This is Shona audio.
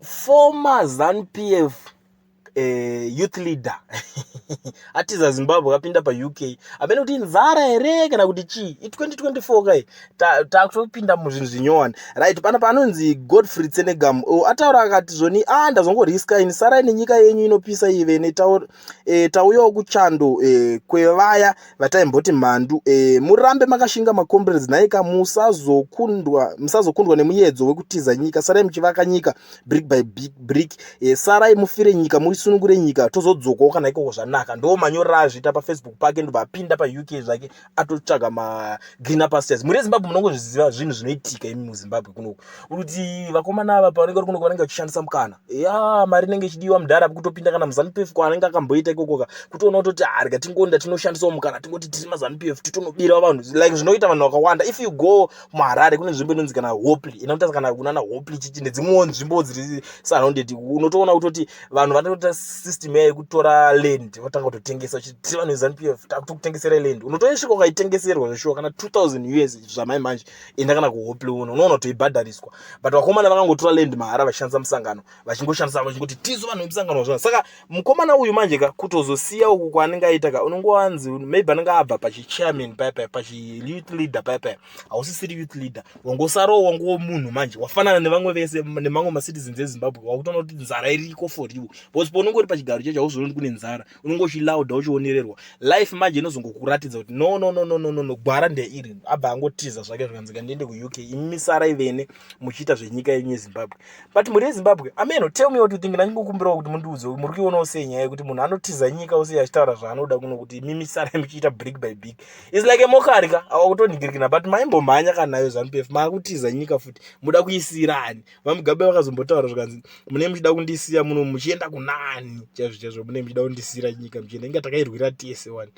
former ZanuPf youth leader atiza Zimbabwe kapinda pa-UK apena kuti nzara here kana kuti chii 2024 kai takutopinda muzvinhu zvinyowani right. Pana panonzi Godfrey Tsenegam ataura akati zvoni ndazongoriska ini sarai nenyika yenyu inopisa ivene tauyawo kuchando kwevaya vataimboti mhandu murambe makashinga macomrades naika musazokundwa nemuyedzo wekutiza nyika, sarai muchivaka nyika brick by brick, sarai mufire nyika murisunungure nyika tozodzokawo kana ikoko zvanaka. Ndo manyorera azviita pafacebook pake ndobva pa-UK zvake atotsvaga magreener pastures. Muri Zimbabwe munongozviziva zvinhu zvinoitika imi muZimbabwe kunoku kuti vakomana ava pavanenge vari kunoku vanenge vachishandisa mukana mari inenge ichidiwa mudhara kutopinda kana muZanuPf kwaanenge akamboita ikokoka kutoona kutoti rega tingonda tinoshandisawo mukana tingoti tiri maZanuPf titonobirawo vanhu like zvinoita vanhu vakawanda. If you go muHarare kune nzvimbo inonzi kana Hopley inoita kana kunana Hopley chichi nedzimwewo nzvimbo dziri surrounded unotoona kutoti vanhu vanoita system yekutora land votanga kutotengesa tiri vanhu veZanuPf takutokutengesera land unotoisvika ukaitengeserwa zveshuwa kana 2000 US zvamai manje enda kana kuHopley unoona kutoibhadhariswa. But vakomana vakangotora land mahara vachishandisa musangano vachingoshandisa vachingoti tizo vanhu vemusangano zvona. Saka mukomana uyu manje kutozosiya uku kwaanenge aita unongowanzi maybe anenge abva pachichairman pachiyouth leader paya hausisiri youth leader wangosarawo wangowo munhu manje wafanana nevamwe vese nemamwe macitizens eZimbabwe wakutoona kuti nzara iriko for you because paunenge uri pachigaro chacho hauzooni kune nzara unenge uchilauda uchionererwa. Life manje inozongokuratidza kuti no gwara ndeiri abva angotiza zvake zvikanzika ndiende kuUK imi sarai vene muchiita zvenyika yenyu yeZimbabwe. But muri yeZimbabwe ameno tell me what you think. Ndingokumbirawo kuti mundiudze muri kuionawo sei nyaya yekuti munhu anotiza nyika usiye achitaura zvaanoda kuno kuti mimi sarai muchiita brick by brick. Is like a mokari hawakutoningirikina but maimbomhanya kanayo ZanuPf maakutiza nyika futi muda kuisira ani vamugabe vakazombotaura zvikanzi mune muchida kundisiya muno muchienda kunani chaizvo mune muchida kundisira nyika muchienda inga takairwira tese wani